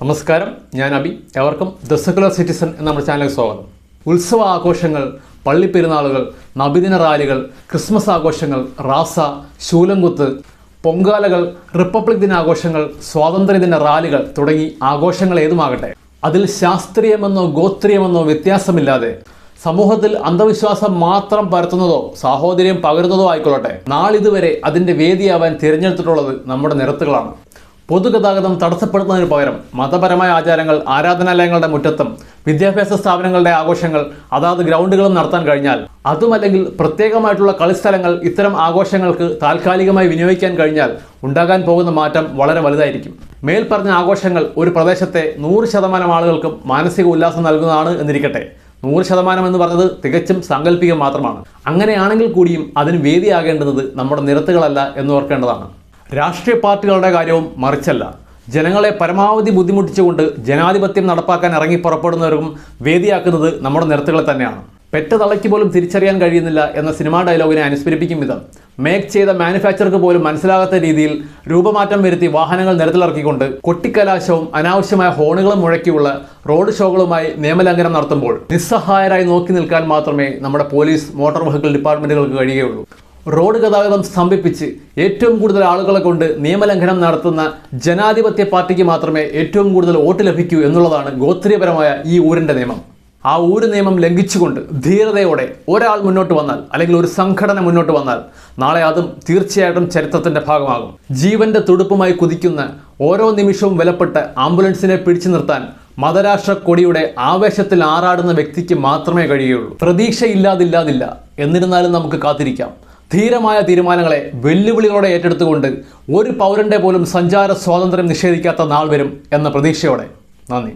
നമസ്കാരം, ഞാൻ Abi. എവർക്കും the secular citizen എന്ന നമ്മുടെ ചാനലിൽ സ്വാഗതം. ഉത്സവ ആഘോഷങ്ങൾ, പള്ളിപ്പെരുന്നാളുകൾ, നബിദിന റാലികൾ, ക്രിസ്മസ് ആഘോഷങ്ങൾ, റാസ, ശൂലംകുത്ത്, പൊങ്കാലകൾ, റിപ്പബ്ലിക് ദിനാഘോഷങ്ങൾ, സ്വാതന്ത്ര്യദിന റാലികൾ തുടങ്ങി ആഘോഷങ്ങൾ ഏതുമാകട്ടെ, അതിൽ ശാസ്ത്രീയമെന്നോ ഗോത്രീയമെന്നോ വ്യത്യാസമില്ലാതെ സമൂഹത്തിൽ അന്ധവിശ്വാസം മാത്രം പരത്തുന്നതോ സാഹോദര്യം പകരുന്നതോ ആയിക്കൊള്ളട്ടെ, നാളിതുവരെ അതിൻ്റെ വേദിയാവാൻ തിരഞ്ഞെടുത്തിട്ടുള്ളത് നമ്മുടെ നിരത്തുകളാണ്. പൊതുഗതാഗതം തടസ്സപ്പെടുത്തുന്നതിന് പകരം മതപരമായ ആചാരങ്ങൾ ആരാധനാലയങ്ങളുടെ മുറ്റത്തും വിദ്യാഭ്യാസ സ്ഥാപനങ്ങളുടെ ആഘോഷങ്ങൾ അതാത് ഗ്രൗണ്ടുകളും നടത്താൻ കഴിഞ്ഞാൽ, അതുമല്ലെങ്കിൽ പ്രത്യേകമായിട്ടുള്ള കളിസ്ഥലങ്ങൾ ഇത്തരം ആഘോഷങ്ങൾക്ക് താൽക്കാലികമായി വിനിയോഗിക്കാൻ കഴിഞ്ഞാൽ ഉണ്ടാകാൻ പോകുന്ന മാറ്റം വളരെ വലുതായിരിക്കും. മേൽപ്പറഞ്ഞ ആഘോഷങ്ങൾ ഒരു പ്രദേശത്തെ 100% ആളുകൾക്കും മാനസിക ഉല്ലാസം നൽകുന്നതാണ് എന്നിരിക്കട്ടെ. 100% എന്ന് പറഞ്ഞത് തികച്ചും സാങ്കല്പികം മാത്രമാണ്. അങ്ങനെയാണെങ്കിൽ കൂടിയും അതിന് വേദിയാകേണ്ടത് നമ്മുടെ നിരത്തുകളല്ല എന്നോർക്കേണ്ടതാണ്. രാഷ്ട്രീയ പാർട്ടികളുടെ കാര്യവും മറിച്ചല്ല. ജനങ്ങളെ പരമാവധി ബുദ്ധിമുട്ടിച്ചുകൊണ്ട് ജനാധിപത്യം നടപ്പാക്കാൻ ഇറങ്ങി പുറപ്പെടുന്നവർക്കും വേദിയാക്കുന്നത് നമ്മുടെ നിരത്തുകളെ തന്നെയാണ്. പെറ്റ തളയ്ക്ക് പോലും തിരിച്ചറിയാൻ കഴിയുന്നില്ല എന്ന സിനിമാ ഡയലോഗിനെ അനുസ്മരിപ്പിക്കും വിധം മേക്ക് ചെയ്ത മാനുഫാക്ചർക്ക് പോലും മനസ്സിലാകാത്ത രീതിയിൽ രൂപമാറ്റം വരുത്തി വാഹനങ്ങൾ നിരത്തിലിറക്കിക്കൊണ്ട് കൊട്ടിക്കലാശവും അനാവശ്യമായ ഹോണുകളും മുഴക്കിയുള്ള റോഡ് ഷോകളുമായി നിയമലംഘനം നടത്തുമ്പോൾ നിസ്സഹായരായി നോക്കി നിൽക്കാൻ മാത്രമേ നമ്മുടെ പോലീസ്, മോട്ടോർ വെഹിക്കിൾ ഡിപ്പാർട്ട്മെന്റുകൾക്ക് കഴിയുകയുള്ളൂ. റോഡ് ഗതാഗതം സ്തംഭിപ്പിച്ച് ഏറ്റവും കൂടുതൽ ആളുകളെ കൊണ്ട് നിയമലംഘനം നടത്തുന്ന ജനാധിപത്യ പാർട്ടിക്ക് മാത്രമേ ഏറ്റവും കൂടുതൽ വോട്ട് ലഭിക്കൂ എന്നുള്ളതാണ് ഗോത്രീയപരമായ ഈ ഊരിൻ്റെ നിയമം. ആ ഊര് നിയമം ലംഘിച്ചുകൊണ്ട് ധീരതയോടെ ഒരാൾ മുന്നോട്ട് വന്നാൽ, അല്ലെങ്കിൽ ഒരു സംഘടന മുന്നോട്ട് വന്നാൽ, നാളെ അതും തീർച്ചയായിട്ടും ചരിത്രത്തിൻ്റെ ഭാഗമാകും. ജീവന്റെ തുടുപ്പുമായി കുതിക്കുന്ന ഓരോ നിമിഷവും വിലപ്പെട്ട് ആംബുലൻസിനെ പിടിച്ചു നിർത്താൻ മതരാഷ്ട്ര കൊടിയുടെ ആവേശത്തിൽ ആറാടുന്ന വ്യക്തിക്ക് മാത്രമേ കഴിയുകയുള്ളൂ. പ്രതീക്ഷയില്ലാതില്ല. എന്നിരുന്നാലും നമുക്ക് കാത്തിരിക്കാം. ധീരമായ തീരുമാനങ്ങളെ വെല്ലുവിളികളോടെ ഏറ്റെടുത്തുകൊണ്ട് ഒരു പൗരന്റെ പോലും സഞ്ചാര സ്വാതന്ത്ര്യം നിഷേധിക്കാത്ത നാൾ വരും എന്ന പ്രതീക്ഷയോടെ. നന്ദി.